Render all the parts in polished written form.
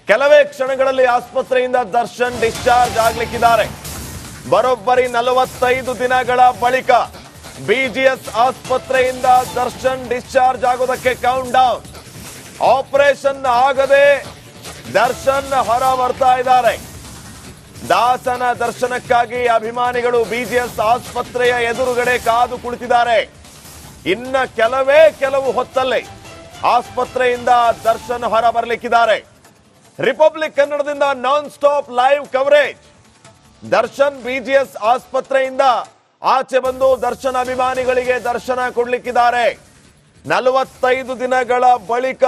ಕೆಲವೇ ಕ್ಷಣಗಳಲ್ಲಿ ಆಸ್ಪತ್ರೆಯಿಂದ ದರ್ಶನ್ ಡಿಸ್ಚಾರ್ಜ್ ಆಗ್ಲಿಕ್ಕಿದ್ದಾರೆ. ಬರೋಬ್ಬರಿ 45 ದಿನಗಳ ಬಳಿಕ ಬಿಜಿಎಸ್ ಆಸ್ಪತ್ರೆಯಿಂದ ದರ್ಶನ್ ಡಿಸ್ಚಾರ್ಜ್ ಆಗೋದಕ್ಕೆ ಕೌಂಟ್ ಡೌನ್. ಆಪರೇಷನ್ ಆಗದೆ ದರ್ಶನ್ ಹೊರ ಬರ್ತಾ ಇದ್ದಾರೆ. ದಾಸನ ದರ್ಶನಕ್ಕಾಗಿ ಅಭಿಮಾನಿಗಳು ಬಿಜಿಎಸ್ ಆಸ್ಪತ್ರೆಯ ಎದುರುಗಡೆ ಕಾದು ಕುಳಿತಿದ್ದಾರೆ. ಇನ್ನ ಕೆಲವು ಹೊತ್ತಲ್ಲೇ ಆಸ್ಪತ್ರೆಯಿಂದ ದರ್ಶನ್ ಹೊರ ಬರಲಿಕ್ಕಿದ್ದಾರೆ. ರಿಪಬ್ಲಿಕ್ ಕನ್ನಡದಿಂದ non stop live coverage. Darshan BGS ಆಸ್ಪತ್ರೆಯಿಂದ ಆಚೆ ಬಂದು ದರ್ಶನ್ ಅಭಿಮಾನಿಗಳಿಗೆ ದರ್ಶನ ಕೊಡ್ಲಿಕ್ಕಿದ್ದಾರೆ. 45 ದಿನಗಳ ಬಳಿಕ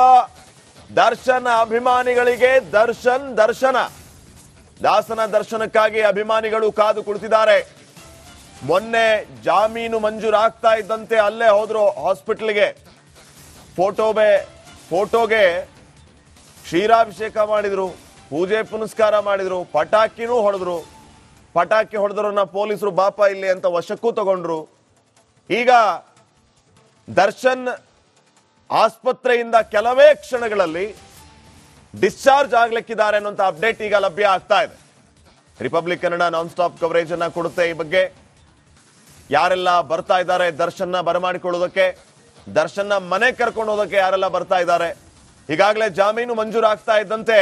ದರ್ಶನ್ ಅಭಿಮಾನಿಗಳಿಗೆ ದರ್ಶನ. ದಾಸನ ದರ್ಶನಕ್ಕಾಗಿ ಅಭಿಮಾನಿಗಳು ಕಾದು ಕುಳಿತಿದ್ದಾರೆ. ಮೊನ್ನೆ ಜಾಮೀನು ಮಂಜೂರಾಗ್ತಾ ಇದ್ದಂತೆ ಅಲ್ಲೇ ಹೋದ್ರು ಹಾಸ್ಪಿಟಲ್ಗೆ. ಫೋಟೋಗೆ ಕ್ಷೀರಾಭಿಷೇಕ ಮಾಡಿದ್ರು, ಪೂಜೆ ಪುನಸ್ಕಾರ ಮಾಡಿದ್ರು, ಪಟಾಕಿನೂ ಹೊಡೆದ್ರು. ಪಟಾಕಿ ಹೊಡೆದ್ರನ್ನ ಪೊಲೀಸರು ಬಾಪ ಇಲ್ಲಿ ಅಂತ ವಶಕ್ಕೂ ತಗೊಂಡ್ರು. ಈಗ ದರ್ಶನ್ ಆಸ್ಪತ್ರೆಯಿಂದ ಕೆಲವೇ ಕ್ಷಣಗಳಲ್ಲಿ ಡಿಸ್ಚಾರ್ಜ್ ಆಗ್ಲಿಕ್ಕಿದ್ದಾರೆ ಅನ್ನೋಂಥ ಅಪ್ಡೇಟ್ ಈಗ ಲಭ್ಯ ಆಗ್ತಾ ಇದೆ. Republic Kannada non stop coverage ಅನ್ನ ಕೊಡುತ್ತೆ. ಈ ಬಗ್ಗೆ ಯಾರೆಲ್ಲ ಬರ್ತಾ ಇದ್ದಾರೆ ದರ್ಶನ್ನ ಬರಮಾಡಿಕೊಳ್ಳೋದಕ್ಕೆ, ದರ್ಶನ್ನ ಮನೆ ಕರ್ಕೊಂಡು ಹೋದಕ್ಕೆ ಯಾರೆಲ್ಲ ಬರ್ತಾ ಇದ್ದಾರೆ. ಈಗಾಗಲೇ ಜಾಮೀನು ಮಂಜೂರಾಗ್ತಾ ಇದ್ದಂತೆ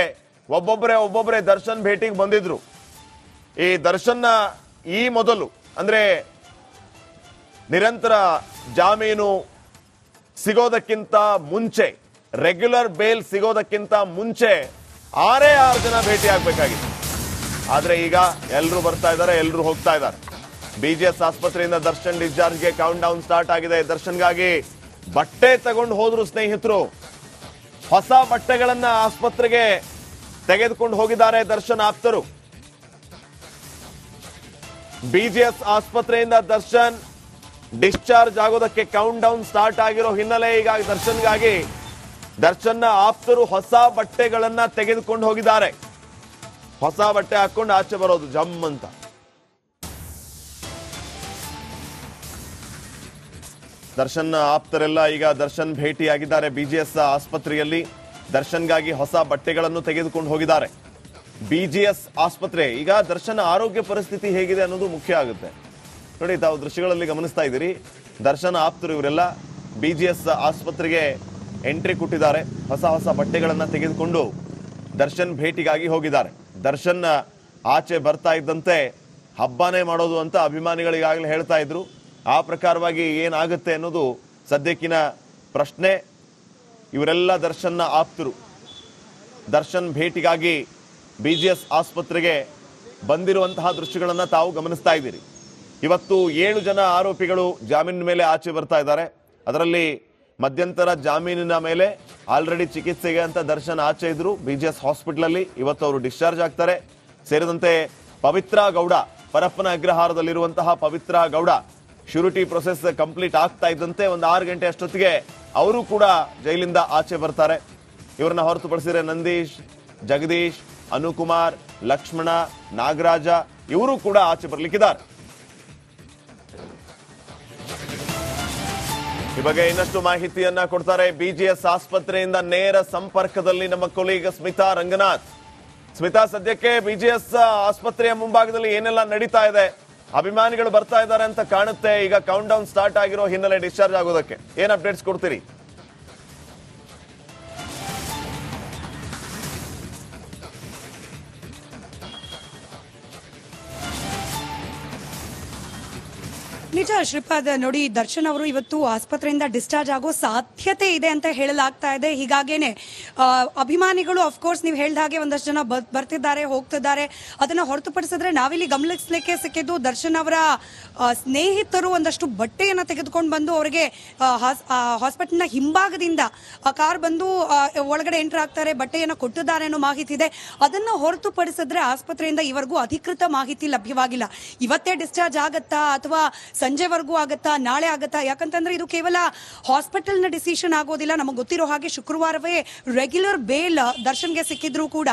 ಒಬ್ಬೊಬ್ಬರೇ ದರ್ಶನ್ ಭೇಟಿಗೆ ಬಂದಿದ್ರು. ಈ ದರ್ಶನ್ನ ಈ ಮೊದಲು ಅಂದ್ರೆ ನಿರಂತರ ಜಾಮೀನು ಸಿಗೋದಕ್ಕಿಂತ ಮುಂಚೆ, ರೆಗ್ಯುಲರ್ ಬೇಲ್ ಸಿಗೋದಕ್ಕಿಂತ ಮುಂಚೆ 6 ಜನ ಭೇಟಿ ಆಗ್ಬೇಕಾಗಿತ್ತು. ಆದ್ರೆ ಈಗ ಎಲ್ಲರೂ ಬರ್ತಾ ಇದ್ದಾರೆ, ಎಲ್ಲರೂ ಹೋಗ್ತಾ ಇದ್ದಾರೆ. ಬಿಜಿಎಸ್ ಆಸ್ಪತ್ರೆಯಿಂದ ದರ್ಶನ್ ಡಿಸ್ಚಾರ್ಜ್ಗೆ ಕೌಂಟ್ ಡೌನ್ ಸ್ಟಾರ್ಟ್ ಆಗಿದೆ. ದರ್ಶನ್ಗಾಗಿ ಬಟ್ಟೆ ತಗೊಂಡು ಹೋದ್ರು ಸ್ನೇಹಿತರು. ಹೊಸ ಬಟ್ಟೆಗಳನ್ನ ಆಸ್ಪತ್ರೆಗೆ ತೆಗೆದುಕೊಂಡು ಹೋಗಿದ್ದಾರೆ ದರ್ಶನ್ ಆಪ್ತರು. ಬಿಜಿಎಸ್ ಆಸ್ಪತ್ರೆಯಿಂದ ದರ್ಶನ್ ಡಿಸ್ಚಾರ್ಜ್ ಆಗೋದಕ್ಕೆ ಕೌಂಟ್ ಡೌನ್ ಸ್ಟಾರ್ಟ್ ಆಗಿರೋ ಹಿನ್ನೆಲೆ ಈಗ ದರ್ಶನ್ನ ಆಪ್ತರು ಹೊಸ ಬಟ್ಟೆಗಳನ್ನ ತೆಗೆದುಕೊಂಡು ಹೋಗಿದ್ದಾರೆ. ಹೊಸ ಬಟ್ಟೆ ಹಾಕೊಂಡು ಆಚೆ ಬರೋದು ಜಮ್ ಅಂತ. ದರ್ಶನ್ ಆಪ್ತರೆಲ್ಲ ಈಗ ದರ್ಶನ್ ಭೇಟಿಯಾಗಿದ್ದಾರೆ ಬಿಜಿಎಸ್ ಆಸ್ಪತ್ರೆಯಲ್ಲಿ. ದರ್ಶನ್ಗಾಗಿ ಹೊಸ ಬಟ್ಟೆಗಳನ್ನು ತೆಗೆದುಕೊಂಡು ಹೋಗಿದ್ದಾರೆ. ಬಿಜಿಎಸ್ ಆಸ್ಪತ್ರೆ ಈಗ ದರ್ಶನ್ ಆರೋಗ್ಯ ಪರಿಸ್ಥಿತಿ ಹೇಗಿದೆ ಅನ್ನೋದು ಮುಖ್ಯ ಆಗುತ್ತೆ. ನೋಡಿ, ತಾವು ದೃಶ್ಯಗಳಲ್ಲಿ ಗಮನಿಸ್ತಾ ಇದ್ದೀರಿ. ದರ್ಶನ್ ಆಪ್ತರು ಇವರೆಲ್ಲ ಬಿಜಿಎಸ್ ಆಸ್ಪತ್ರೆಗೆ ಎಂಟ್ರಿ ಕೊಟ್ಟಿದ್ದಾರೆ. ಹೊಸ ಬಟ್ಟೆಗಳನ್ನ ತೆಗೆದುಕೊಂಡು ದರ್ಶನ್ ಭೇಟಿಗಾಗಿ ಹೋಗಿದ್ದಾರೆ. ದರ್ಶನ್ ಆಚೆ ಬರ್ತಾ ಇದ್ದಂತೆ ಹಬ್ಬನೇ ಮಾಡೋದು ಅಂತ ಅಭಿಮಾನಿಗಳಿಗಾಗಲೇ ಹೇಳ್ತಾ ಇದ್ರು. ಆ ಪ್ರಕಾರವಾಗಿ ಏನಾಗುತ್ತೆ ಅನ್ನೋದು ಸದ್ಯಕ್ಕಿನ ಪ್ರಶ್ನೆ. ಇವರೆಲ್ಲ ದರ್ಶನ್ನ ಆಪ್ತರು ದರ್ಶನ್ ಭೇಟಿಗಾಗಿ ಬಿಜಿಎಸ್ ಆಸ್ಪತ್ರೆಗೆ ಬಂದಿರುವಂತಹ ದೃಶ್ಯಗಳನ್ನ ತಾವು ಗಮನಿಸ್ತಾ ಇದ್ದೀರಿ. ಇವತ್ತು 7 ಜನ ಆರೋಪಿಗಳು ಜಾಮೀನಿನ ಮೇಲೆ ಆಚೆ ಬರ್ತಾ ಇದ್ದಾರೆ. ಅದರಲ್ಲಿ ಮಧ್ಯಂತರ ಜಾಮೀನಿನ ಮೇಲೆ ಆಲ್ರೆಡಿ ಚಿಕಿತ್ಸೆಗೆ ಅಂತ ದರ್ಶನ್ ಆಚೆ ಇದ್ರು ಬಿಜಿಎಸ್ ಹಾಸ್ಪಿಟಲ್ ಅಲ್ಲಿ. ಇವತ್ತು ಅವರು ಡಿಸ್ಚಾರ್ಜ್ ಆಗ್ತಾರೆ. ಸೇರಿದಂತೆ Pavithra Gowda, Parappana ಅಗ್ರಹಾರದಲ್ಲಿರುವಂತಹ Pavithra Gowda surety process complete ಆಗ್ತಾ ಇದ್ದಂತೆ ಒಂದು 6 ಗಂಟೆ ಅಷ್ಟೊತ್ತಿಗೆ ಅವರು ಕೂಡ ಜೈಲಿಂದ ಆಚೆ ಬರ್ತಾರೆ. ಇವರನ್ನ ಹೊರತುಪಡಿಸಿದರೆ ನಂದೀಶ್, ಜಗದೀಶ್, ಅನುಕುಮಾರ್, ಲಕ್ಷ್ಮಣ, ನಾಗರಾಜ ಇವರು ಕೂಡ ಆಚೆ ಬರ್ಲಿಕ್ಕಿದ್ದಾರೆ. ಈ ಬಗ್ಗೆ ಇನ್ನಷ್ಟು ಮಾಹಿತಿಯನ್ನ ಕೊಡ್ತಾರೆ ಬಿಜಿಎಸ್ ಆಸ್ಪತ್ರೆಯಿಂದ ನೇರ ಸಂಪರ್ಕದಲ್ಲಿ ನಮ್ಮ ಕೊಲೀಗ ಸ್ಮಿತಾ ರಂಗನಾಥ್. ಸ್ಮಿತಾ, ಸದ್ಯಕ್ಕೆ ಬಿಜಿಎಸ್ ಆಸ್ಪತ್ರೆಯ ಮುಂಭಾಗದಲ್ಲಿ ಏನೆಲ್ಲ ನಡೀತಾ ಇದೆ? ಅಭಿಮಾನಿಗಳು ಬರ್ತಾ ಇದ್ದಾರೆ ಅಂತ ಕಾಣುತ್ತೆ. ಈಗ ಕೌಂಟ್ ಡೌನ್ ಸ್ಟಾರ್ಟ್ ಆಗಿರೋ ಹಿನ್ನೆಲೆ ಡಿಸ್ಚಾರ್ಜ್ ಆಗೋದಕ್ಕೆ ಏನ್ ಅಪ್ಡೇಟ್ಸ್ ಕೊಡ್ತೀರಿ? ನಿಜ ಶ್ರೀಪಾದ್, ನೋಡಿ, ದರ್ಶನ್ ಅವರು ಇವತ್ತು ಆಸ್ಪತ್ರೆಯಿಂದ ಡಿಸ್ಚಾರ್ಜ್ ಆಗೋ ಸಾಧ್ಯತೆ ಇದೆ ಅಂತ ಹೇಳಲಾಗ್ತಾ ಇದೆ. ಹೀಗಾಗೇನೆ ಅಭಿಮಾನಿಗಳು ಅಫ್ಕೋರ್ಸ್ ನೀವು ಹೇಳಿದ ಹಾಗೆ ಒಂದಷ್ಟು ಜನ ಬರ್ತಿದ್ದಾರೆ, ಹೋಗ್ತಿದ್ದಾರೆ. ಅದನ್ನ ಹೊರತುಪಡಿಸಿದ್ರೆ ನಾವಿಲ್ಲಿ ಗಮನಿಸಲಿಕ್ಕೆ ಸಿಕ್ಕಿದ್ದು ದರ್ಶನ್ ಅವರ ಸ್ನೇಹಿತರು ಒಂದಷ್ಟು ಬಟ್ಟೆಯನ್ನ ತೆಗೆದುಕೊಂಡು ಬಂದು ಅವರಿಗೆ ಹಾಸ್ಪಿಟಲ್ನ ಹಿಂಭಾಗದಿಂದ ಕಾರ್ ಬಂದು ಒಳಗಡೆ ಎಂಟರ್ ಆಗ್ತಾರೆ, ಬಟ್ಟೆಯನ್ನ ಕೊಟ್ಟಿದ್ದಾರೆ ಅನ್ನೋ ಮಾಹಿತಿ ಇದೆ. ಅದನ್ನ ಹೊರತುಪಡಿಸಿದ್ರೆ ಆಸ್ಪತ್ರೆಯಿಂದ ಇವರೆಗೂ ಅಧಿಕೃತ ಮಾಹಿತಿ ಲಭ್ಯವಾಗಿಲ್ಲ. ಇವತ್ತೇ ಡಿಸ್ಚಾರ್ಜ್ ಆಗತ್ತಾ ಅಥವಾ ಸಂಜೆವರೆಗೂ ಆಗತ್ತಾ, ನಾಳೆ ಆಗತ್ತಾ? ಯಾಕಂತಂದ್ರೆ ಇದು ಕೇವಲ ಹಾಸ್ಪಿಟಲ್ನ ಡಿಸಿಷನ್ ಆಗೋದಿಲ್ಲ. ನಮಗೆ ಗೊತ್ತಿರೋ ಹಾಗೆ ಶುಕ್ರವಾರವೇ ರೆಗ್ಯುಲರ್ ಬೇಲ್ ದರ್ಶನ್ಗೆ ಸಿಕ್ಕಿದ್ರು ಕೂಡ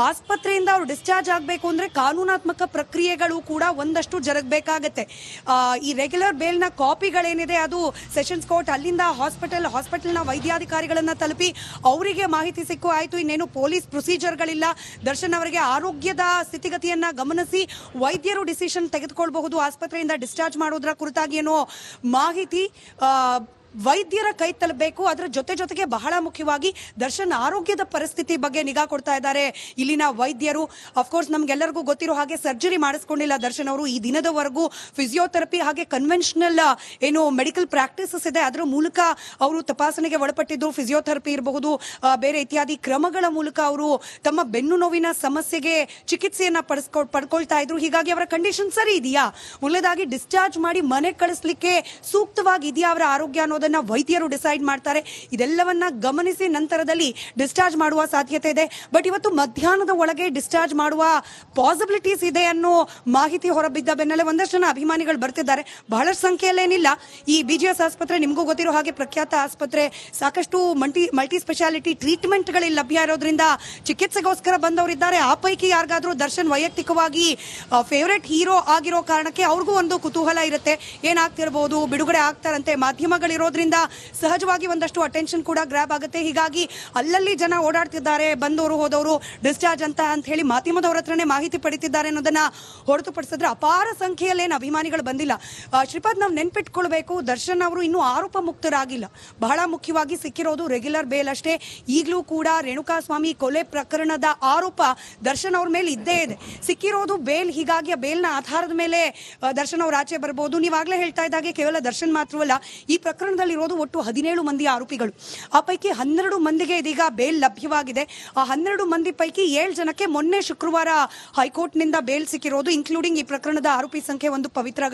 ಆಸ್ಪತ್ರೆಯಿಂದ ಅವ್ರು ಡಿಸ್ಚಾರ್ಜ್ ಆಗಬೇಕು ಅಂದ್ರೆ ಕಾನೂನಾತ್ಮಕ ಪ್ರಕ್ರಿಯೆಗಳು ಕೂಡ ಒಂದಷ್ಟು ಜರುಗಬೇಕಾಗತ್ತೆ. ಈ ರೆಗ್ಯುಲರ್ ಬೇಲ್ನ ಕಾಪಿಗಳೇನಿದೆ ಅದು ಸೆಷನ್ಸ್ ಕೋರ್ಟ್, ಅಲ್ಲಿಂದ ಹಾಸ್ಪಿಟಲ್ನ ವೈದ್ಯಾಧಿಕಾರಿಗಳನ್ನ ತಲುಪಿ ಅವರಿಗೆ ಮಾಹಿತಿ ಸಿಕ್ಕು ಆಯ್ತು, ಇನ್ನೇನು ಪೊಲೀಸ್ ಪ್ರೊಸೀಜರ್ಗಳಿಲ್ಲ, ದರ್ಶನ್ ಅವರಿಗೆ ಆರೋಗ್ಯದ ಸ್ಥಿತಿಗತಿಯನ್ನ ಗಮನಿಸಿ ವೈದ್ಯರು ಡಿಸಿಷನ್ ತೆಗೆದುಕೊಳ್ಬಹುದು ಆಸ್ಪತ್ರೆಯಿಂದ ಡಿಸ್ಚಾರ್ಜ್ ಮಾಡೋದ್ರ ಕುರಿತಾಗಿ ಏನೋ ಮಾಹಿತಿ ವೈದ್ಯರ ಕೈ ತಲುಪಬೇಕು. ಅದರ ಜೊತೆಗೆ ಬಹಳ ಮುಖ್ಯವಾಗಿ ದರ್ಶನ್ ಆರೋಗ್ಯದ ಪರಿಸ್ಥಿತಿ ಬಗ್ಗೆ ನಿಗಾ ಕೊಡ್ತಾ ಇದ್ದಾರೆ ಇಲ್ಲಿನ ವೈದ್ಯರು. ಅಫ್ಕೋರ್ಸ್ ನಮ್ಗೆಲ್ಲರಿಗೂ ಗೊತ್ತಿರೋ ಹಾಗೆ ಸರ್ಜರಿ ಮಾಡಿಸ್ಕೊಂಡಿಲ್ಲ ದರ್ಶನ್ ಅವರು. ಈ ದಿನದವರೆಗೂ ಫಿಸಿಯೋಥೆರಪಿ ಹಾಗೆ ಕನ್ವೆನ್ಷನಲ್ ಏನು ಮೆಡಿಕಲ್ ಪ್ರಾಕ್ಟೀಸಸ್ ಇದೆ ಅದರ ಮೂಲಕ ಅವರು ತಪಾಸಣೆಗೆ ಒಳಪಟ್ಟಿದ್ದು. ಫಿಸಿಯೋಥೆರಪಿ ಇರಬಹುದು, ಬೇರೆ ಇತ್ಯಾದಿ ಕ್ರಮಗಳ ಮೂಲಕ ಅವರು ತಮ್ಮ ಬೆನ್ನು ನೋವಿನ ಸಮಸ್ಯೆಗೆ ಚಿಕಿತ್ಸೆಯನ್ನ ಪಡ್ಕೊಳ್ತಾ ಇದ್ರು. ಹೀಗಾಗಿ ಅವರ ಕಂಡೀಷನ್ ಸರಿ ಇದೆಯಾ, ಮೊದಲದಾಗಿ ಡಿಸ್ಚಾರ್ಜ್ ಮಾಡಿ ಮನೆಗೆ ಕಳಿಸ್ಲಿಕ್ಕೆ ಸೂಕ್ತವಾಗಿದೆಯಾ ಅವರ ಆರೋಗ್ಯ ಅನ್ನೋದನ್ನ ವೈದ್ಯರು ಡಿಸೈಡ್ ಮಾಡ್ತಾರೆ. ಇದೆಲ್ಲವನ್ನ ಗಮನಿಸಿ ನಂತರದಲ್ಲಿ ಡಿಸ್ಚಾರ್ಜ್ ಮಾಡುವ ಸಾಧ್ಯತೆ ಇದೆ. ಬಟ್ ಇವತ್ತು ಮಧ್ಯಾಹ್ನದ ಒಳಗೆ ಡಿಸ್ಚಾರ್ಜ್ ಮಾಡುವ ಪಾಸಿಬಿಲಿಟೀಸ್ ಇದೆ ಅನ್ನೋ ಮಾಹಿತಿ ಹೊರಬಿದ್ದ ಬೆನ್ನಲ್ಲೇ ಒಂದಷ್ಟು ಜನ ಅಭಿಮಾನಿಗಳು ಬರ್ತಿದ್ದಾರೆ. ಬಹಳಷ್ಟು ಸಂಖ್ಯೆಯಲ್ಲೇನಿಲ್ಲ. ಈ BGS ಆಸ್ಪತ್ರೆ ನಿಮಗೂ ಗೊತ್ತಿರೋ ಹಾಗೆ ಪ್ರಖ್ಯಾತ ಆಸ್ಪತ್ರೆ, ಸಾಕಷ್ಟು ಮಲ್ಟಿ ಸ್ಪೆಷಾಲಿಟಿ ಟ್ರೀಟ್ಮೆಂಟ್ಗಳು ಲಭ್ಯ ಇರೋದ್ರಿಂದ ಚಿಕಿತ್ಸೆಗೋಸ್ಕರ ಬಂದವರಿದ್ದಾರೆ. ಆ ಪೈಕಿ ಯಾರಿಗಾದ್ರೂ ದರ್ಶನ್ ವೈಯಕ್ತಿಕವಾಗಿ ಫೇವರೇಟ್ ಹೀರೋ ಆಗಿರೋ ಕಾರಣಕ್ಕೆ ಅವ್ರಿಗೂ ಒಂದು ಕುತೂಹಲ ಇರುತ್ತೆ, ಏನಾಗ್ತಿರ್ಬೋದು, ಬಿಡುಗಡೆ ಆಗ್ತಾರಂತೆ, ಮಾಧ್ಯಮಗಳಿರೋದ್ರಿಂದ ಸಹಜವಾಗಿ ಒಂದಷ್ಟು ಅಟೆನ್ಷನ್ ಕೂಡ ಗ್ರಾಬ್ ಆಗುತ್ತೆ. ಹೀಗಾಗಿ ಅಲ್ಲಲ್ಲಿ ಜನ ಓಡಾಡ್ತಿದ್ದಾರೆ, ಬಂದವರು ಹೋದವರು ಡಿಸ್ಚಾರ್ಜ್ ಅಂತ ಹೇಳಿ ಮಾಧ್ಯಮದವ್ರ ಹತ್ರನೇ ಮಾಹಿತಿ ಪಡಿತಿದ್ದಾರೆ ಅನ್ನೋದನ್ನ ಹೊರತುಪಡಿಸಿದ್ರೆ ಅಪಾರ ಸಂಖ್ಯೆಯಲ್ಲಿ ಏನು ಅಭಿಮಾನಿಗಳು ಬಂದಿಲ್ಲ. ಶ್ರೀಪಾದ್, ನಾವು ನೆನ್ಪಿಟ್ಕೊಳ್ಬೇಕು, ದರ್ಶನ್ ಅವರು ಇನ್ನೂ ಆರೋಪ ಮುಕ್ತರಾಗಿಲ್ಲ. ಬಹಳ ಮುಖ್ಯವಾಗಿ ಸಿಕ್ಕಿರೋದು ರೆಗ್ಯುಲರ್ ಬೇಲ್ ಅಷ್ಟೇ. ಈಗಲೂ ಕೂಡ ರೇಣುಕಾಸ್ವಾಮಿ ಕೊಲೆ ಪ್ರಕರಣದ ಆರೋಪ ದರ್ಶನ್ ಅವ್ರ ಮೇಲೆ ಇದ್ದೇ ಇದೆ. ಸಿಕ್ಕಿರೋದು ಬೇಲ್, ಹೀಗಾಗಿ ಆ ಬೇಲ್ನ ಆಧಾರದ ಮೇಲೆ ದರ್ಶನ್ ಅವ್ರ ಆಚೆ ಬರ್ಬೋದು. ನೀವಾಗಲೇ ಹೇಳ್ತಾ ಇದ್ದಾಗೆ ಕೇವಲ ದರ್ಶನ್ ಮಾತ್ರವಲ್ಲ, ಈ ಪ್ರಕರಣದಲ್ಲಿ ಇರೋದು ಒಟ್ಟು 17 ಮಂದಿ ಆರೋಪಿಗಳು. ಆ ಪೈಕಿ 12 ಮಂದಿಗೆ ಇದೀಗ ಬೇಲ್ ಲಭ್ಯವಾಗಿದೆ. ಆ 12 ಮಂದಿ ಪೈಕಿ 7 ಜನಕ್ಕೆ ಮೊನ್ನೆ ಶುಕ್ರವಾರ ಹೈಕೋರ್ಟ್ನಿಂದ ಬೇಲ್ ಸಿಕ್ಕಿರೋದು, ಇನ್ಕ್ಲೂಡಿಂಗ್ ಈ ಪ್ರಕರಣದ ಆರೋಪಿ ಸಂಖ್ಯೆ 1 ಪವಿತ್ರ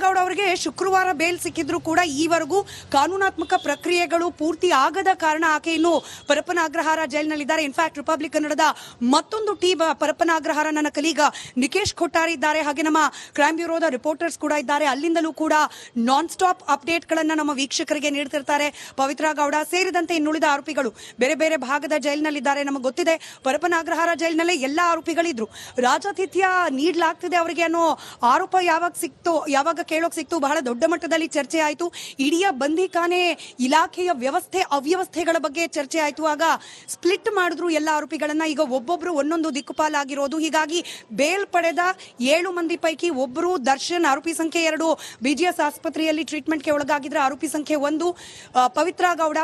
ಗೌಡ ಅವರಿಗೆ ಶುಕ್ರವಾರ ಬೇಲ್ ಸಿಕ್ಕಿದ್ರು ಕೂಡ ಈವರೆಗೂ ಕಾನೂನಾತ್ಮಕ ಪ್ರಕ್ರಿಯೆಗಳು ಪೂರ್ತಿ ಆಗದ ಕಾರಣ ಆಕೆ ಇನ್ನು ಪರಪ್ಪನ ಅಗ್ರಹಾರ ಜೈಲಿನಲ್ಲಿದ್ದಾರೆ. ಇನ್ಫ್ಯಾಕ್ಟ್ ರಿಪಬ್ಲಿಕ್ ಕನ್ನಡದ ಮತ್ತೊಂದು ಟೀಮ್ ಪರಪ್ಪನ ಅಗ್ರಹಾರ ನನ್ನ ಕಲೀಗ ನಿಕೇಶ್ ಕೊಟ್ಟಾರಿ ಇದ್ದಾರೆ, ಹಾಗೆ ನಮ್ಮ ಕ್ರೈಮ್ ಬ್ಯೂರೋದ ರಿಪೋರ್ಟರ್ಸ್ ಕೂಡ ಇದ್ದಾರೆ. ಅಲ್ಲಿಂದಲೂ ಕೂಡ ನಾನ್ ಸ್ಟಾಪ್ ಅಪ್ಡೇಟ್ಗಳನ್ನ ನಮ್ಮ ವೀಕ್ಷಕರಿಗೆ ನೀಡ್ತಿರ್ತಾರೆ. ಪವಿತ್ರ ಗೌಡ ಸೇರಿದಂತೆ ಇನ್ನುಳಿದ ಆರೋಪಿಗಳು ಬೇರೆ ಬೇರೆ ಭಾಗದ ಜೈಲಿನಲ್ಲಿದ್ದಾರೆ. ನಮಗೆ ಗೊತ್ತಿದೆ ಪರಪ್ಪನ ಅಗ್ರಹಾರ ಜೈಲಿನಲ್ಲೇ ಎಲ್ಲ ಆರೋಪಿಗಳಿದ್ರು. ರಾಜಾತಿಥ್ಯ ನೀಡಲಾಗ್ತಿದೆ ಅವರಿಗೆ ಅನ್ನೋ ಆರೋಪ ಯಾವಾಗ ಕೇಳೋಕ್ ಸಿಕ್ತು, ಬಹಳ ದೊಡ್ಡ ಮಟ್ಟದಲ್ಲಿ ಚರ್ಚೆ ಆಯಿತು. ಇಡೀ ಬಂದಿಖಾನೆ ಇಲಾಖೆಯ ವ್ಯವಸ್ಥೆ ಅವ್ಯವಸ್ಥೆಗಳ ಬಗ್ಗೆ ಚರ್ಚೆ ಆಯಿತು. ಆಗ ಸ್ಪ್ಲಿಟ್ ಮಾಡಿದ್ರು ಎಲ್ಲ ಆರೋಪಿಗಳನ್ನ. ಈಗ ಒಬ್ಬೊಬ್ರು ಒಂದೊಂದು ದಿಕ್ಕುಪಾಲಾಗಿರೋದು. ಹೀಗಾಗಿ ಬೇಲ್ ಪಡೆದ 7 ಮಂದಿ ಪೈಕಿ ಒಬ್ಬರು ದರ್ಶನ್, ಆರೋಪಿ ಸಂಖ್ಯೆ 2 BGS ಆಸ್ಪತ್ರೆಯಲ್ಲಿ ಟ್ರೀಟ್ಮೆಂಟ್ಗೆ ಒಳಗಾಗಿದ್ರೆ ಆರೋಪಿ ಸಂಖ್ಯೆ 1 ಪವಿತ್ರ ಗೌಡ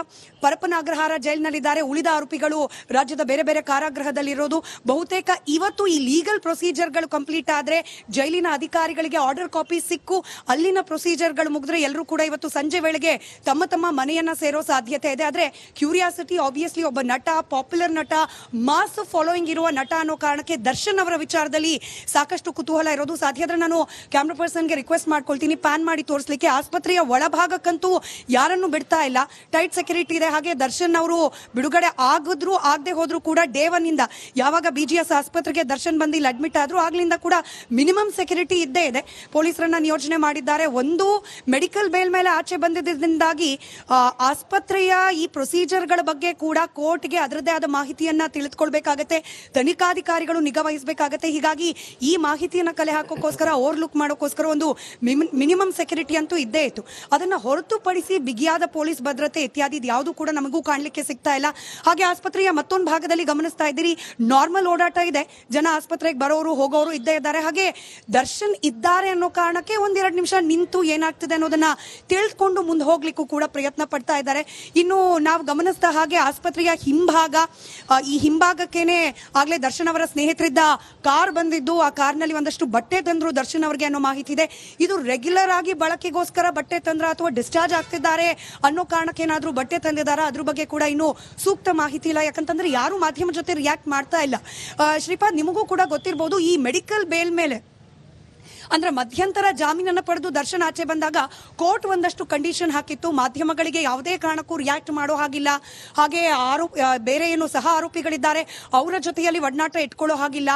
ಪರಪ್ಪನ ಅಗ್ರಹಾರ ಜೈಲಿನಲ್ಲಿದ್ದಾರೆ. ಉಳಿದ ಆರೋಪಿಗಳು ರಾಜ್ಯದ ಬೇರೆ ಬೇರೆ ಕಾರಾಗೃಹದಲ್ಲಿರೋದು. ಬಹುತೇಕ ಇವತ್ತು ಈ ಲೀಗಲ್ ಪ್ರೊಸೀಜರ್ಗಳು ಕಂಪ್ಲೀಟ್ ಆದ್ರೆ, ಜೈಲಿನ ಅಧಿಕಾರಿಗಳಿಗೆ ಆರ್ಡರ್ ಕಾಪಿ ಸಿಕ್ಕು ಅಲ್ಲಿನ ಪ್ರೊಸೀಜರ್ಗಳು ಮುಗಿದ್ರೆ ಎಲ್ಲರೂ ಕೂಡ ಇವತ್ತು ಸಂಜೆ ವೇಳೆಗೆ ತಮ್ಮ ತಮ್ಮ ಮನೆಯನ್ನ ಸೇರೋ ಸಾಧ್ಯತೆ ಇದೆ. ಆದ್ರೆ ಕ್ಯೂರಿಯಾಸಿಟಿ, ಆಬ್ವಿಯಸ್ಲಿ ಒಬ್ಬ ನಟ, ಪಾಪ್ಯುಲರ್ ನಟ, ಮಾಸ್ ಫಾಲೋಯಿಂಗ್ ಇರುವ ನಟ ಅನ್ನೋ ಕಾರಣಕ್ಕೆ ದರ್ಶನ್ ಅವರ ವಿಚಾರದಲ್ಲಿ ಸಾಕಷ್ಟು ಕುತೂಹಲ ಇರೋದು. ಸಾಧ್ಯ ಆದ್ರೆ ನಾನು ಕ್ಯಾಮ್ರಾ ಪರ್ಸನ್ಗೆ ರಿಕ್ವೆಸ್ಟ್ ಮಾಡ್ಕೊಳ್ತೀನಿ ಪ್ಯಾನ್ ಮಾಡಿ ತೋರಿಸಲಿಕ್ಕೆ. ಆಸ್ಪತ್ರೆಯ ಒಳಭಾಗಕ್ಕಂತೂ ಯಾರನ್ನು ಬಿಡ್ತಾ ಇಲ್ಲ, ಟೈಟ್ ಸೆಕ್ಯೂರಿಟಿ ಇದೆ. ಹಾಗೆ ದರ್ಶನ್ ಅವರು ಬಿಡುಗಡೆ ಆಗದೆ ಹೋದ್ರು ಕೂಡ ಡೇ 1 ಇಂದ ಯಾವಾಗ BGS ಆಸ್ಪತ್ರೆಗೆ ದರ್ಶನ್ ಬಂದು ಇಲ್ಲಿ ಅಡ್ಮಿಟ್ ಆದ್ರು ಆಗ್ಲಿಂದ ಕೂಡ ಮಿನಿಮಮ್ ಸೆಕ್ಯೂರಿಟಿ ಇದ್ದೇ ಇದೆ. ಪೊಲೀಸರನ್ನ ನಿಯೋಜನೆ ಮಾಡಿದ್ದಾರೆ. ಒಂದು ಮೆಡಿಕಲ್ ಬೇಲ್ ಮೇಲೆ ಆಚೆ ಬಂದಿದ್ದರಿಂದಾಗಿ ಆಸ್ಪತ್ರೆಯ ಈ ಪ್ರೊಸೀಜರ್ಗಳ ಬಗ್ಗೆ ಕೂಡ ಕೋರ್ಟ್ಗೆ ಅದರದೇ ಆದ ಮಾಹಿತಿಯನ್ನ ತಿಳಿದುಕೊಳ್ಬೇಕಾಗತ್ತೆ, ತನಿಖಾಧಿಕಾರಿಗಳು ನಿಗಾ ವಹಿಸಬೇಕಾಗತ್ತೆ. ಹೀಗಾಗಿ ಈ ಮಾಹಿತಿಯನ್ನ ಕಲೆ ಹಾಕೋಕ್ಕೋಸ್ಕರ, ಓವರ್ಲುಕ್ ಮಾಡೋಕ್ಕೋಸ್ಕರ ಒಂದು ಮಿನಿಮಮ್ ಸೆಕ್ಯೂರಿಟಿ ಅಂತೂ ಇದ್ದೇ ಇತ್ತು. ಅದನ್ನ ಹೊರತುಪಡಿಸಿ ಬಿಗಿಯಾದ ಪೊಲೀಸ್ ಭದ್ರತೆ ಇತ್ಯಾದಿ ಯಾವುದು ಕೂಡ ನಮಗೂ ಕಾಣಲಿಕ್ಕೆ ಸಿಗ್ತಾ ಇಲ್ಲ. ಹಾಗೆ ಆಸ್ಪತ್ರೆಯ ಮತ್ತೊಂದು ಭಾಗದಲ್ಲಿ ಗಮನಿಸ್ತಾ ಇದ್ದೀರಿ, ನಾರ್ಮಲ್ ಓಡಾಟ ಇದೆ, ಜನ ಆಸ್ಪತ್ರೆಗೆ ಬರೋರು ಹೋಗೋರು ಇದ್ದೇ ಇದ್ದಾರೆ. ಹಾಗೆ ದರ್ಶನ್ ಇದ್ದಾರೆ ಅನ್ನೋ ಕಾರಣಕ್ಕೆ 1-2 ನಿಮಿಷ ನಿಂತು ಏನಾಗ್ತಿದೆ ಅನ್ನೋದನ್ನ ತಿಳಿದುಕೊಂಡು ಮುಂದೆ ಹೋಗ್ಲಿಕ್ಕೂ ಕೂಡ ಪ್ರಯತ್ನ ಪಡ್ತಾ ಇದ್ದಾರೆ. ಇನ್ನು ನಾವು ಗಮನಿಸಿದ ಹಾಗೆ ಆಸ್ಪತ್ರೆಯ ಹಿಂಭಾಗ, ಈ ಹಿಂಭಾಗಕ್ಕೇನೆ ಆಗ್ಲೇ ದರ್ಶನ್ ಅವರ ಸ್ನೇಹಿತರಿದ್ದ ಕಾರ್ ಬಂದಿದ್ದು, ಆ ಕಾರ್ನಲ್ಲಿ ಒಂದಷ್ಟು ಬಟ್ಟೆ ತಂದ್ರು ದರ್ಶನ್ ಅವರಿಗೆ ಅನ್ನೋ ಮಾಹಿತಿ ಇದೆ. ಇದು ರೆಗ್ಯುಲರ್ ಆಗಿ ಬಳಕೆಗೋಸ್ಕರ ಬಟ್ಟೆ ತಂದ್ರ ಅಥವಾ ಡಿಸ್ಚಾರ್ಜ್ ಆಗ್ತಿದ್ದಾರೆ ಅನ್ನೋ ಕಾರಣಕ್ಕೆ ಏನಾದ್ರೂ ಬಟ್ಟೆ ತಂದಿದ್ದಾರಾ ಅದ್ರ ಬಗ್ಗೆ ಕೂಡ ಇನ್ನೂ ಸೂಕ್ತ ಮಾಹಿತಿ ಇಲ್ಲ. ಯಾಕಂತಂದ್ರೆ ಯಾರು ಮಾಧ್ಯಮ ಜೊತೆ ರಿಯಾಕ್ಟ್ ಮಾಡ್ತಾ ಇಲ್ಲ. ಶ್ರೀಪಾದ್, ನಿಮಗೂ ಕೂಡ ಗೊತ್ತಿರಬಹುದು, ಈ ಮೆಡಿಕಲ್ ಬೇಲ್ ಮೇಲೆ ಅಂದ್ರೆ ಮಧ್ಯಂತರ ಜಾಮೀನನ್ನು ಪಡೆದು ದರ್ಶನ್ ಆಚೆ ಬಂದಾಗ ಕೋರ್ಟ್ ಒಂದಷ್ಟು ಕಂಡೀಷನ್ ಹಾಕಿತ್ತು, ಮಾಧ್ಯಮಗಳಿಗೆ ಯಾವುದೇ ಕಾರಣಕ್ಕೂ ರಿಯಾಕ್ಟ್ ಮಾಡೋ ಹಾಗಿಲ್ಲ, ಹಾಗೆ ಬೇರೆ ಏನು ಸಹ ಆರೋಪಿಗಳಿದ್ದಾರೆ ಅವರ ಜೊತೆಯಲ್ಲಿ ಒಡನಾಟ ಇಟ್ಕೊಳ್ಳೋ ಹಾಗಿಲ್ಲ,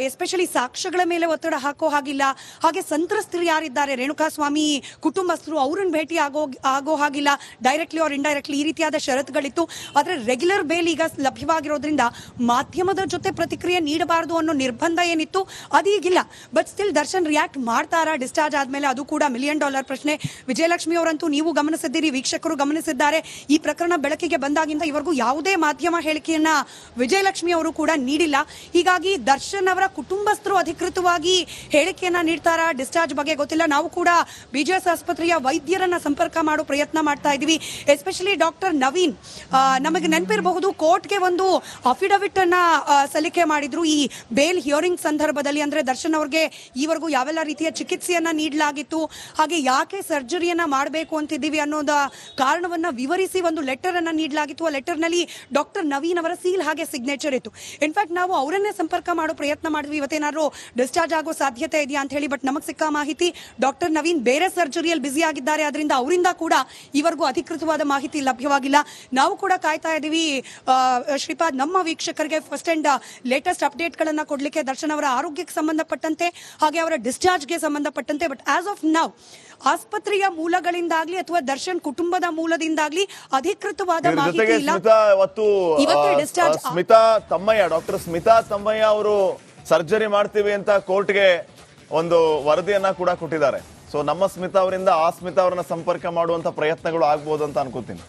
ಎಸ್ಪೆಷಲಿ ಸಾಕ್ಷ್ಯಗಳ ಮೇಲೆ ಒತ್ತಡ ಹಾಕೋ ಹಾಗಿಲ್ಲ, ಹಾಗೆ ಸಂತ್ರಸ್ತರು ಯಾರಿದ್ದಾರೆ ರೇಣುಕಾಸ್ವಾಮಿ ಕುಟುಂಬಸ್ಥರು ಅವ್ರನ್ನ ಭೇಟಿ ಆಗೋ ಹಾಗಿಲ್ಲ, ಡೈರೆಕ್ಟ್ಲಿ ಆರ್ ಇಂಡೈರೆಕ್ಟ್ಲಿ ಈ ರೀತಿಯಾದ ಷರತ್ತುಗಳಿತ್ತು. ಆದರೆ ರೆಗ್ಯುಲರ್ ಬೇಲ್ ಈಗ ಲಭ್ಯವಾಗಿರೋದ್ರಿಂದ ಮಾಧ್ಯಮದ ಜೊತೆ ಪ್ರತಿಕ್ರಿಯೆ ನೀಡಬಾರದು ಅನ್ನೋ ನಿರ್ಬಂಧ ಏನಿತ್ತು ಅದೀಗಿಲ್ಲ. ಬಟ್ ಸ್ಟಿಲ್ ದರ್ಶನ್ ರಿಯಾಕ್ಟ್ ಮಾಡ್ತಾರಾ ಡಿಸ್ಚಾರ್ಜ್ ಆದ್ಮೇಲೆ, ಅದು ಕೂಡ $1 million ಪ್ರಶ್ನೆ. ವಿಜಯಲಕ್ಷ್ಮಿ ಅವರಂತೂ ನೀವು ಗಮನಿಸಿದ್ದೀರಿ, ವೀಕ್ಷಕರು ಗಮನಿಸಿದ್ದಾರೆ, ಈ ಪ್ರಕರಣ ಬೆಳಕಿಗೆ ಬಂದಾಗಿಂದ ಇವರೆಗೂ ಯಾವುದೇ ಮಾಧ್ಯಮ ಹೇಳಿಕೆಯನ್ನ ವಿಜಯಲಕ್ಷ್ಮಿ ಅವರು ಕೂಡ ನೀಡಿಲ್ಲ. ಹೀಗಾಗಿ ದರ್ಶನ್ ಅವರ ಕುಟುಂಬಸ್ಥರು ಅಧಿಕೃತವಾಗಿ ಹೇಳಿಕೆಯನ್ನ ನೀಡ್ತಾರಾ ಡಿಸ್ಚಾರ್ಜ್ ಬಗ್ಗೆ ಗೊತ್ತಿಲ್ಲ. ನಾವು ಕೂಡ ಬಿಜಿಎಸ್ ಆಸ್ಪತ್ರೆಯ ವೈದ್ಯರನ್ನ ಸಂಪರ್ಕ ಮಾಡೋ ಪ್ರಯತ್ನ ಮಾಡ್ತಾ ಇದೀವಿ. ಎಸ್ಪೆಷಲಿ ಡಾಕ್ಟರ್ ನವೀನ್, ನಮಗೆ ನೆನಪಿರಬಹುದು ಕೋರ್ಟ್ಗೆ ಒಂದು ಅಫಿಡವಿಟ್ ಅನ್ನ ಸಲ್ಲಿಕೆ ಮಾಡಿದ್ರು ಈ ಬೇಲ್ ಹಿಯರಿಂಗ್ ಸಂದರ್ಭದಲ್ಲಿ. ಅಂದ್ರೆ ದರ್ಶನ್ ಅವ್ರಿಗೆ ಈವರೆಗೂ ಯಾವೆಲ್ಲ ರೀತಿಯ ಚಿಕಿತ್ಸೆಯನ್ನ ನೀಡಲಾಗಿತ್ತು, ಹಾಗೆ ಯಾಕೆ ಸರ್ಜರಿಯನ್ನ ಮಾಡಬೇಕು ಅಂತಿದ್ದೀವಿ ಅನ್ನೋದ ಕಾರಣವನ್ನ ವಿವರಿಸಿ ಒಂದು ಲೆಟರ್ ಅನ್ನ ನೀಡಲಾಗಿತ್ತು. ಆ ಲೆಟರ್ ನಲ್ಲಿ ಡಾಕ್ಟರ್ ನವೀನ್ ಅವರ ಸೀಲ್ ಹಾಗೆ ಸಿಗ್ನೇಚರ್ ಇತ್ತು. ಇನ್ಫ್ಯಾಕ್ಟ್ ನಾವು ಅವರನ್ನೇ ಸಂಪರ್ಕ ಮಾಡೋ ಪ್ರಯತ್ನ ಮಾಡಿದ್ವಿ, ಇವತ್ತೇನಾದ್ರು ಡಿಸ್ಚಾರ್ಜ್ ಆಗೋ ಸಾಧ್ಯತೆ ಇದೆಯಾ ಅಂತ ಹೇಳಿ. ಬಟ್ ನಮಗೆ ಸಿಕ್ಕ ಮಾಹಿತಿ ಡಾಕ್ಟರ್ ನವೀನ್ ಬೇರೆ ಸರ್ಜರಿಯಲ್ಲಿ ಬ್ಯುಸಿ ಆಗಿದ್ದಾರೆ, ಅದರಿಂದ ಅವರಿಂದ ಕೂಡ ಇವರೆಗೂ ಅಧಿಕೃತವಾದ ಮಾಹಿತಿ ಲಭ್ಯವಾಗಿಲ್ಲ. ನಾವು ಕೂಡ ಕಾಯ್ತಾ ಇದೀವಿ ಶ್ರೀಪಾದ್, ನಮ್ಮ ವೀಕ್ಷಕರಿಗೆ ಫಸ್ಟ್ ಅಂಡ್ ಲೇಟೆಸ್ಟ್ ಅಪ್ಡೇಟ್ ಗಳನ್ನ ಕೊಡ್ಲಿಕ್ಕೆ ದರ್ಶನ್ ಅವರ ಆರೋಗ್ಯಕ್ಕೆ ಸಂಬಂಧಪಟ್ಟಂತೆ ಹಾಗೆ ಅವರ ಡಿಸ್ಚಾರ್ಜ್ಗೆ ಸಂಬಂಧಪಟ್ಟಂತೆ. ಬಟ್ ಆಸ್ ಆಫ್ ನೌ ಆಸ್ಪತ್ರೆಯ ಮೂಲಗಳಿಂದಾಗ್ಲಿ ಅಥವಾ ದರ್ಶನ್ ಕುಟುಂಬದ ಮೂಲದಿಂದಾಗ್ಲಿ ಅಧಿಕೃತವಾದ ಮಾಹಿತಿ ಇಲ್ಲ. ಸ್ಮಿತಾ ತಮ್ಮಯ್ಯ, ಡಾಕ್ಟರ್ ಸ್ಮಿತಾ ತಮ್ಮಯ್ಯ ಅವರು ಸರ್ಜರಿ ಮಾಡ್ತೀವಿ ಅಂತ ಕೋರ್ಟ್ಗೆ ಒಂದು ವರದಿಯನ್ನ ಕೂಡ ಕೊಟ್ಟಿದ್ದಾರೆ. ಸೊ ನಮ್ಮ ಸ್ಮಿತಾ ಅವರಿಂದ ಆ ಸ್ಮಿತಾ ಅವರನ್ನ ಸಂಪರ್ಕ ಮಾಡುವಂತ ಪ್ರಯತ್ನಗಳು ಆಗ್ಬೋದು ಅಂತ ಅನ್ಕೋತೀನಿ.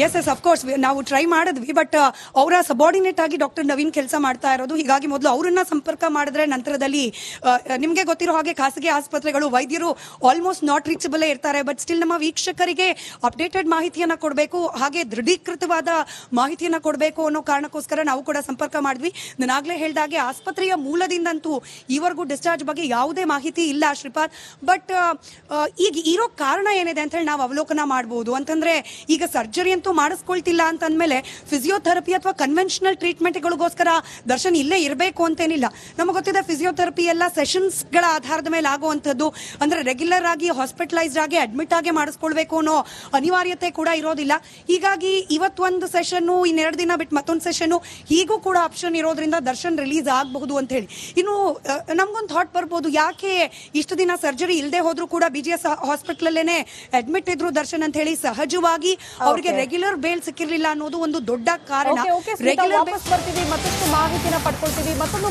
ಎಸ್ ಎಸ್ ಅಫ್ಕೋರ್ಸ್ ನಾವು ಟ್ರೈ ಮಾಡಿದ್ವಿ, ಬಟ್ ಅವರ ಸಬಾರ್ಡಿನೇಟ್ ಆಗಿ ಡಾಕ್ಟರ್ ನವೀನ್ ಕೆಲಸ ಮಾಡ್ತಾ ಇರೋದು. ಹೀಗಾಗಿ ಮೊದಲು ಅವರನ್ನ ಸಂಪರ್ಕ ಮಾಡಿದ್ರೆ ನಂತರದಲ್ಲಿ ನಿಮಗೆ ಗೊತ್ತಿರೋ ಹಾಗೆ ಖಾಸಗಿ ಆಸ್ಪತ್ರೆಗಳು ವೈದ್ಯರು ಆಲ್ಮೋಸ್ಟ್ ನಾಟ್ ರೀಚಬಲ್ ಇರ್ತಾರೆ. ಬಟ್ ಸ್ಟಿಲ್ ನಮ್ಮ ವೀಕ್ಷಕರಿಗೆ ಅಪ್ಡೇಟೆಡ್ ಮಾಹಿತಿಯನ್ನ ಕೊಡಬೇಕು, ಹಾಗೆ ದೃಢೀಕೃತವಾದ ಮಾಹಿತಿಯನ್ನ ಕೊಡಬೇಕು ಅನ್ನೋ ಕಾರಣಕ್ಕೋಸ್ಕರ ನಾವು ಕೂಡ ಸಂಪರ್ಕ ಮಾಡಿದ್ವಿ. ನಾನಾಗ್ಲೇ ಹೇಳಿದಾಗೆ ಆಸ್ಪತ್ರೆಯ ಮೂಲದಿಂದಂತೂ ಈವರೆಗೂ ಡಿಸ್ಚಾರ್ಜ್ ಬಗ್ಗೆ ಯಾವುದೇ ಮಾಹಿತಿ ಇಲ್ಲ ಶ್ರೀಪಾದ್. ಬಟ್ ಈಗ ಇರೋ ಕಾರಣ ಏನಿದೆ ಅಂತ ಹೇಳಿ ನಾವು ಅವಲೋಕನ ಮಾಡಬಹುದು. ಅಂತಂದ್ರೆ ಈಗ ಸರ್ಜರಿ ಮಾಡಿಸ್ಕೊಳ್ತಿಲ್ಲ ಅಂತಂದ್ಮೇಲೆ ಫಿಸಿಯೋಥೆರಪಿ ಅಥವಾ ಕನ್ವೆನ್ಷನಲ್ ಟ್ರೀಟ್ಮೆಂಟ್ಗಳಿಗೋಸ್ಕರ ದರ್ಶನ್ ಇಲ್ಲೇ ಇರಬೇಕು ಅಂತೇನಿಲ್ಲ. ನಮಗೆ ಗೊತ್ತಿದೆ ಫಿಸಿಯೋಥೆರಪಿ ಎಲ್ಲ ಸೆಷನ್ಸ್ ಗಳ ಆಧಾರದ ಮೇಲೆ ಆಗುವಂಥದ್ದು, ಅಂದ್ರೆ ರೆಗ್ಯುಲರ್ ಆಗಿ ಹಾಸ್ಪಿಟಲೈಸ್ಡ್ ಆಗಿ ಅಡ್ಮಿಟ್ ಆಗಿ ಮಾಡಿಸ್ಕೊಳ್ಬೇಕು ಅನ್ನೋ ಅನಿವಾರ್ಯತೆ ಕೂಡ ಇರೋದಿಲ್ಲ. ಹೀಗಾಗಿ ಇವತ್ತೊಂದು ಸೆಷನ್, ಇನ್ನೆರಡು ದಿನ ಬಿಟ್ಟು ಮತ್ತೊಂದು ಸೆಷನ್, ಹೀಗೂ ಕೂಡ ಆಪ್ಷನ್ ಇರೋದ್ರಿಂದ ದರ್ಶನ್ ರಿಲೀಸ್ ಆಗಬಹುದು ಅಂತ ಹೇಳಿ. ಇನ್ನು ನಮ್ಗೊಂದು ಥಾಟ್ ಬರ್ಬೋದು, ಯಾಕೆ ಇಷ್ಟು ದಿನ ಸರ್ಜರಿ ಇಲ್ಲದೆ ಹೋದ್ರೂ ಕೂಡ ಬಿಜಿಎಸ್ ಹಾಸ್ಪಿಟಲ್ ಅಲ್ಲೇನೆ ಅಡ್ಮಿಟ್ ಇದ್ರು ದರ್ಶನ್ ಅಂತ ಹೇಳಿ. ಸಹಜವಾಗಿ ಅವರಿಗೆ ರೆಗ್ಯುಲರ್ ಬೇಲ್ ಸಿಕ್ಕಿರಲಿಲ್ಲ ಅನ್ನೋದು ಒಂದು ದೊಡ್ಡ ಕಾರಣ. ರೆಗ್ಯುಲರ್ ಬರ್ತೀವಿ, ಮತ್ತಷ್ಟು ಮಾಹಿತಿನ ಪಡ್ಕೊಳ್ತೀವಿ. ಮತ್ತೊಂದು